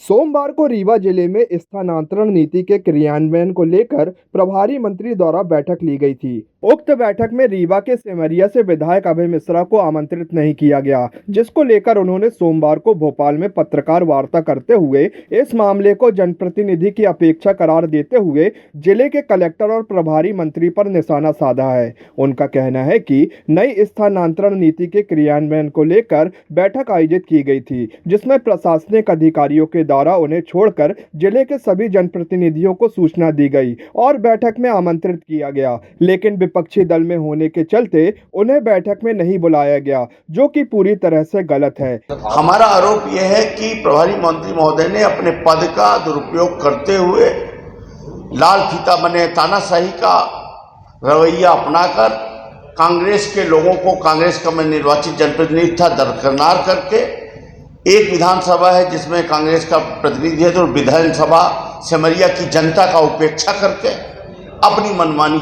सोमवार को रीवा जिले में स्थानांतरण नीति के क्रियान्वयन को लेकर प्रभारी मंत्री द्वारा बैठक ली गई थी। उक्त बैठक में रीवा के सेमरिया से विधायक अभय मिश्रा को आमंत्रित नहीं किया गया, जिसको लेकर उन्होंने सोमवार को भोपाल में पत्रकार वार्ता करते हुए इस मामले को जनप्रतिनिधि की अपेक्षा करार देते हुए जिले के कलेक्टर और प्रभारी मंत्री पर निशाना साधा है। उनका कहना है कि नई स्थानांतरण नीति के क्रियान्वयन को लेकर बैठक आयोजित की गई थी, जिसमें प्रशासनिक अधिकारियों के द्वारा उन्हें छोड़कर जिले के सभी जनप्रतिनिधियों को सूचना दी गई और बैठक में आमंत्रित किया गया, लेकिन विपक्षी दल में होने के चलते उन्हें बैठक में नहीं बुलाया गया, जो कि पूरी तरह से गलत है। हमारा आरोप यह है कि प्रभारी मंत्री महोदय ने अपने पद का दुरुपयोग करते हुए लाल फीता बने तानाशाही का रवैया अपनाकर कांग्रेस के लोगों को, कांग्रेस का मैं निर्वाचित जनप्रतिनिधि था, दरकिनार करके एक विधानसभा है जिसमें कांग्रेस का प्रतिनिधि है, तो विधानसभा सेमरिया की जनता का उपेक्षा करके अपनी मनमानी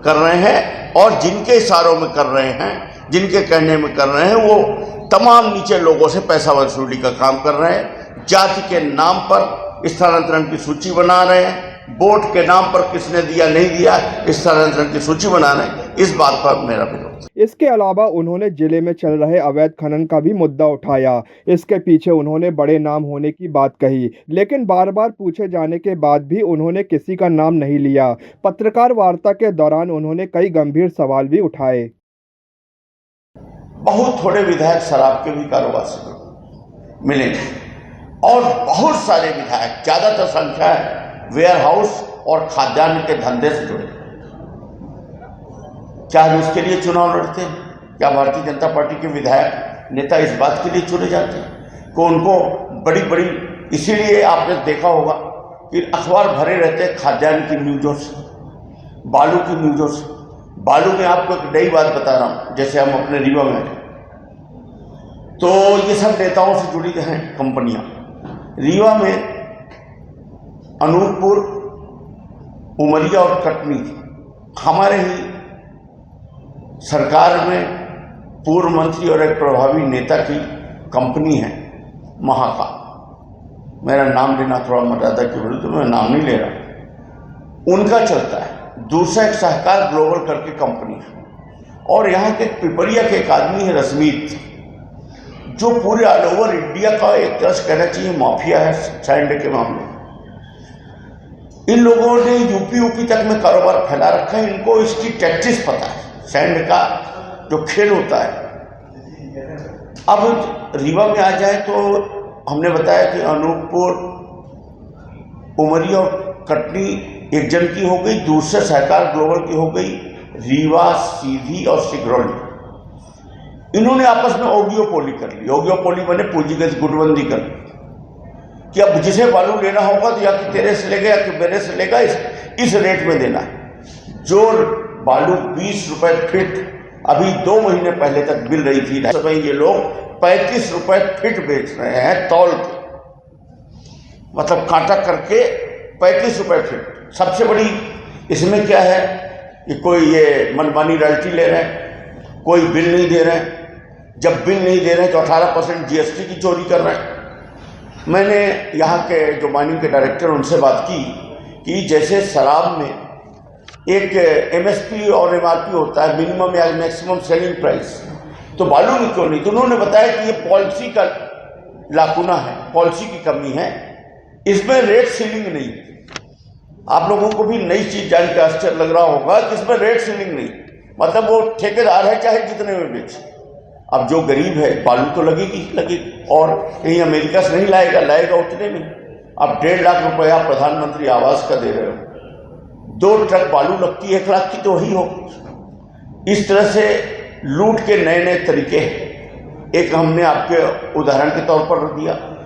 कर रहे हैं और जिनके इशारों में कर रहे हैं, जिनके कहने में कर रहे हैं, वो तमाम नीचे लोगों से पैसा वसूली का काम कर रहे हैं। जाति के नाम पर स्थानांतरण की सूची बना रहे हैं, वोट के नाम पर किसने दिया नहीं दिया स्थानांतरण की सूची बना रहे हैं। इस बात पर मेरा विरोध। इसके अलावा उन्होंने जिले में चल रहे अवैध खनन का भी मुद्दा उठाया। इसके पीछे उन्होंने बड़े नाम होने की बात कही, लेकिन बार बार पूछे जाने के बाद भी उन्होंने किसी का नाम नहीं लिया। पत्रकार वार्ता के दौरान उन्होंने कई गंभीर सवाल भी उठाए। बहुत थोड़े विधायक शराब के भी कारोबार से मिलेंगे और बहुत सारे विधायक, ज्यादातर संख्या है, वेयर हाउस और खाद्यान्न के धंधे से जुड़े। क्या हम उसके लिए चुनाव लड़ते हैं? क्या भारतीय जनता पार्टी के विधायक नेता इस बात के लिए चुने जाते हैं कि उनको बड़ी बड़ी, इसीलिए आपने देखा होगा कि अखबार भरे रहते हैं खाद्यान्न की न्यूजों से, बालू की न्यूजों से। बालू में आपको एक नई बात बता रहा हूं, जैसे हम अपने रीवा में तो ये सब नेताओं से जुड़ी हैं कंपनियां। रीवा में अनूपपुर, उमरिया और कटनी हमारे ही सरकार में पूर्व मंत्री और एक प्रभावी नेता की कंपनी है महाका। मेरा नाम लेना थोड़ा मर्यादा की विरुद्ध, मैं नाम नहीं ले रहा। उनका चलता है। दूसरा एक सहकार ग्लोबल करके कंपनी है और यहाँ के पिपरिया के एक आदमी है रश्मीत, जो पूरे ऑल ओवर इंडिया का एक तरह से कहना चाहिए माफिया है सैंड के मामले। इन लोगों ने यूपी तक में कारोबार फैला रखा है। इनको इसकी टैक्टिस पता है, सैंड का जो खेल होता है। अब रीवा में आ जाए तो हमने बताया कि अनूपपुर, उमरिया और कटनी एक जन की हो गई, दूसरे सहकार ग्लोबल की हो गई रीवा, सीधी और सिगरौली। इन्होंने आपस में ओगियोपोली कर ली। ओगियोपोली मैंने पूंजीगत गुटबंदी कर ली कि अब जिसे बालू लेना होगा तो या कि तेरे से लेगा या कि मेरे से लेगा, इस रेट में देना है। जो बालू 20 रुपए फीट अभी 2 महीने पहले तक मिल रही थी, समय ये लोग 35 रुपए फीट बेच रहे हैं तौल के, मतलब कांटा करके 35 रुपए फीट। सबसे बड़ी इसमें क्या है कि कोई ये मनमानी रॉयल्टी ले रहे हैं, कोई बिल नहीं दे रहे हैं। जब बिल नहीं दे रहे हैं तो 18% जीएसटी की चोरी कर रहे हैं। मैंने यहाँ के जो माइनिंग के डायरेक्टर उनसे बात की कि जैसे शराब में एक एमएसपी और एमआरपी होता है, मिनिमम या मैक्सिमम सेलिंग प्राइस, तो बालू में क्यों नहीं? तो उन्होंने बताया कि ये पॉलिसी का लाकुना है, पॉलिसी की कमी है, इसमें रेट सीलिंग नहीं। आप लोगों को भी नई चीज जान के आश्चर्य लग रहा होगा कि इसमें रेट सीलिंग नहीं, मतलब वो ठेकेदार है चाहे जितने में बेचे। अब जो गरीब है बालू तो लगेगी और कहीं अमेरिका से नहीं लाएगा उतने में। अब 1.5 लाख रुपया प्रधानमंत्री आवास का दे रहे हो, 2 ट्रक बालू लगती है 1 लाख की, तो वही हो। इस तरह से लूट के नए नए तरीके हैं। एक हमने आपके उदाहरण के तौर पर दिया